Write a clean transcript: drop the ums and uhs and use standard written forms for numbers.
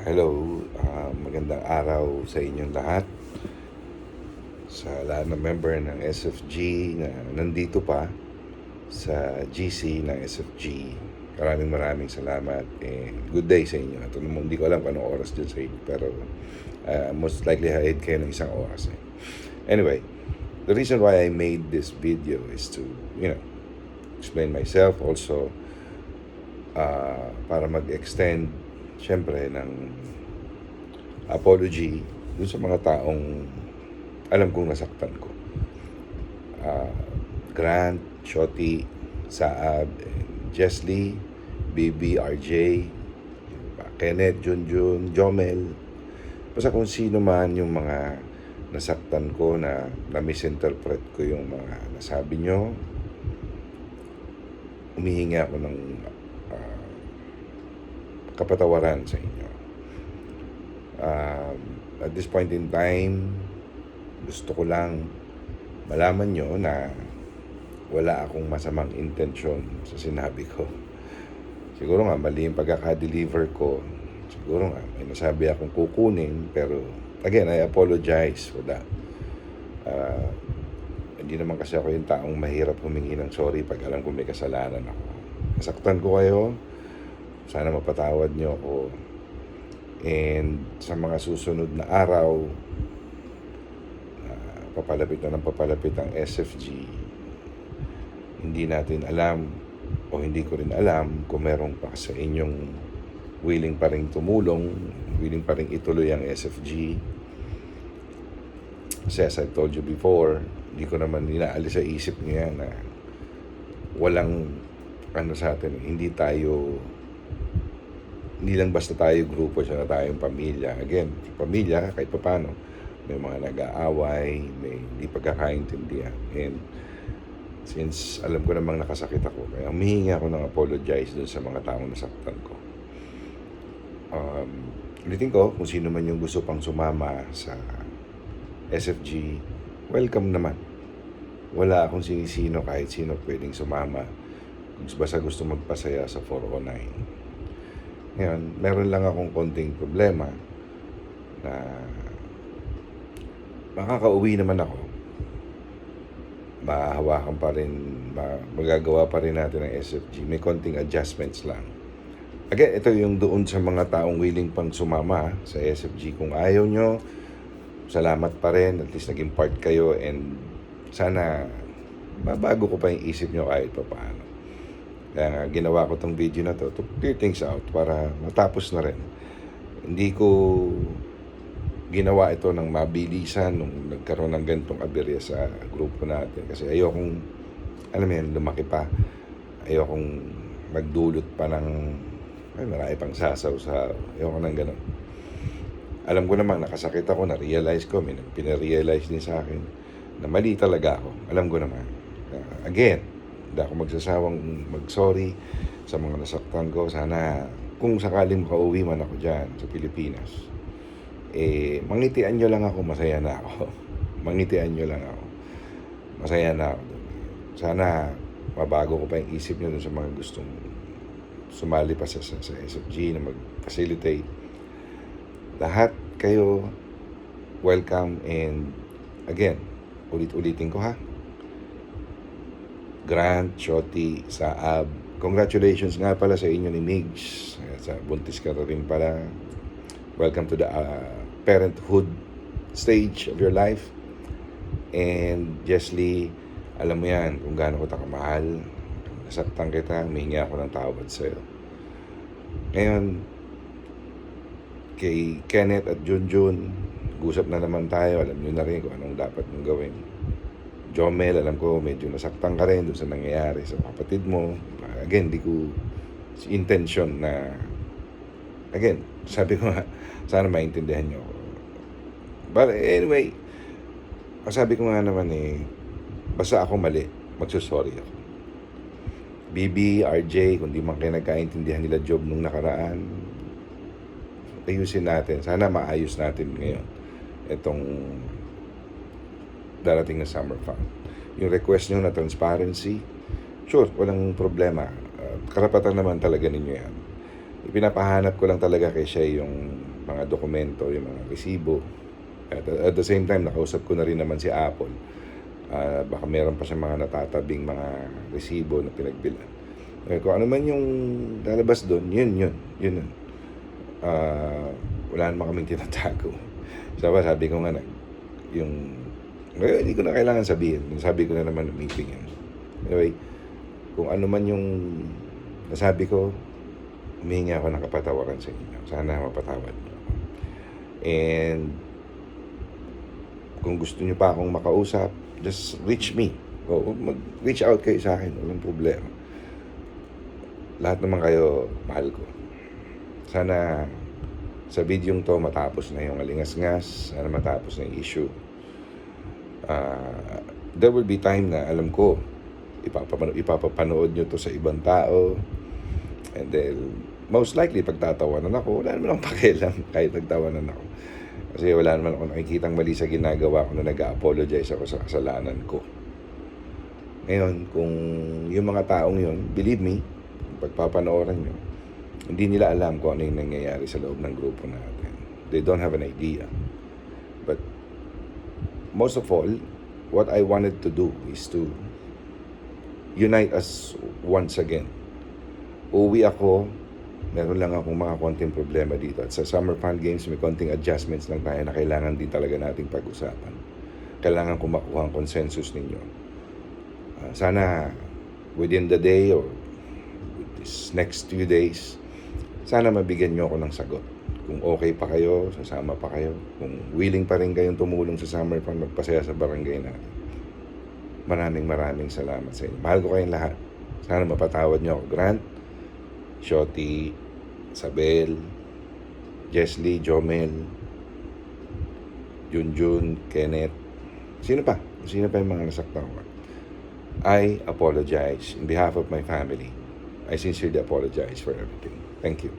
Hello, magandang araw sa inyong lahat. Sa lahat ng member ng SFG na nandito pa sa GC ng SFG, maraming salamat and good day sa inyo. Ito naman, hindi ko alam kung anong oras dyan sa inyo, pero most likely haid kayo ng isang oras. Anyway, the reason why I made this video is to, explain myself also, para mag-extend syempre ng apology dun sa mga taong alam kong nasaktan ko. Grant, Shoti, Saab, Jesly, BB, RJ, Kenneth, Junjun, Jomel, basta kung sino man yung mga nasaktan ko na misinterpret ko yung mga nasabi nyo, humihingi ako ng kapatawaran sa inyo. At this point in time, gusto ko lang malaman nyo na wala akong masamang intensyon sa sinabi ko. Siguro nga mali yung pagkaka-deliver ko. Siguro nga may nasabi akong kukunin, pero again, I apologize for that. Hindi naman kasi ako yung taong mahirap humingi ng sorry pag alam ko may kasalanan ako. Nasaktan ko kayo, sana mapatawad nyo ako. And sa mga susunod na araw, papalapit na ng papalapit ang SFG, hindi natin alam o hindi ko rin alam kung meron pa sa inyong willing pa rin tumulong, willing pa rin ituloy ang SFG. Kasi as I told you before, hindi ko naman inaalis sa isip niya na walang sa atin, hindi lang basta tayo grupo, siya na tayong pamilya. Again, pamilya, kahit pa paano, may mga nag-aaway, may hindi pagkakaintindihan. And since alam ko namang nakasakit ako, kaya humihingi ako ng apologize dun sa mga taong nasaktan ko. Ulitin ko, kung sino man yung gusto pang sumama sa SFG, welcome naman. Wala akong sinisino, kahit sino pwedeng sumama kung basta gusto magpasaya sa 409. Ngayon, meron lang akong konting problema na makakauwi naman ako. Mahahawakan pa rin, magagawa pa rin natin ang SFG. May konting adjustments lang. Again, ito yung doon sa mga taong willing pang sumama sa SFG. Kung ayaw nyo, salamat pa rin. At least naging part kayo and sana mabago ko pa yung isip nyo kahit pa paano. Kaya ginawa ko tong video na to clear things out para matapos na rin. Hindi ko ginawa ito ng mabilisan nung nagkaroon ng ganitong aberya sa grupo natin. Kasi ayokong, lumaki pa. Ayokong magdulot pa ng, marami pang sasaw sa, ayoko ng ganun. Alam ko namang nakasakit ako, na-realize ko, may pinarealize din sa akin na mali talaga ako. Alam ko naman. Again, hindi ako magsasawang mag-sorry sa mga nasaktan ko. Sana kung sakaling makauwi man ako dyan sa Pilipinas, mangitian nyo lang ako, masaya na ako. Mangitian nyo lang ako, masaya na ako. Sana mabago ko pa yung isip nyo dun sa mga gustong sumali pa sa SFG na mag-facilitate. Lahat kayo welcome, and again, ulit-ulitin ko ha, Grant, Shoti, Saab, congratulations nga pala sa inyo ni Migs. Sa buntis ka rin pala. Welcome to the parenthood stage of your life. And Jesly, alam mo yan kung gaano ko takamahal. Nasaktan kita, humihingi ako ng tawad sa'yo. Ngayon, kay Kenneth at Junjun, gusap na naman tayo. Alam nyo na rin kung anong dapat mong gawin. Jomel, alam ko medyo nasaktan ka rin doon sa nangyayari sa kapatid mo. Again, di ko intention na, again, sabi ko nga, sana maintindihan nyo ako. But anyway, sabi ko nga naman basta ako mali, magsusorry ako. BB, RJ, kung di man kayo nagkaintindihan nila job nung nakaraan, ayusin natin. Sana maayos natin ngayon itong darating na summer fund. Yung request nyo na transparency, sure, walang problema. Karapatan naman talaga ninyo yan. Ipinapahanap ko lang talaga kay siya yung mga dokumento, yung mga resibo. At the same time, nakausap ko na rin naman si Apple. Baka meron pa siyang mga natatabing mga resibo na pinagbilan. Kung ano man yung lalabas doon, yun. Wala naman kaming tinatago. Sabi ko nga ngayon, hindi ko na kailangan sabihin. Sabi ko na naman ng meeting yan. Anyway, kung ano man yung nasabi ko, humihingi ako ng kapatawaran sa inyo. Sana mapatawad niyo ako. And kung gusto niyo pa akong makausap, just reach me. O mag-reach out kayo sa akin. Walang problema. Lahat naman kayo, mahal ko. Sana sa videong to matapos na yung alingas-ngas. Sana matapos na yung issue. There will be time na alam ko ipapapanood nyo to sa ibang tao, and then most likely pagtatawanan ako, wala naman akong pakialam kahit nagtawanan ako, kasi wala naman ako nakikitang mali sa ginagawa ko na nag-apologize ako sa kasalanan ko. Ngayon, kung yung mga taong yun, believe me, pagpapanooran nyo, hindi nila alam kung ano yung nangyayari sa loob ng grupo natin. They don't have an idea. But most of all, what I wanted to do is to unite us once again. Uwi ako, meron lang akong mga konting problema dito. At sa Summer Fun Games, may konting adjustments lang tayo na kailangan din talaga nating pag-usapan. Kailangan ko makuha ang consensus ninyo. Sana within the day or this next few days, sana mabigyan nyo ako ng sagot. Kung okay pa kayo, sasama pa kayo. Kung willing pa rin kayong tumulong sa Summer Fun, magpasaya sa barangay natin. Maraming salamat sa inyo. Mahal ko kayong lahat. Sana mapatawad nyo ako. Grant, Shoti, Isabel, Jesly, Jomel, Junjun, Kenneth. Sino pa yung mga nasaktan ko? I apologize in behalf of my family. I sincerely apologize for everything. Thank you.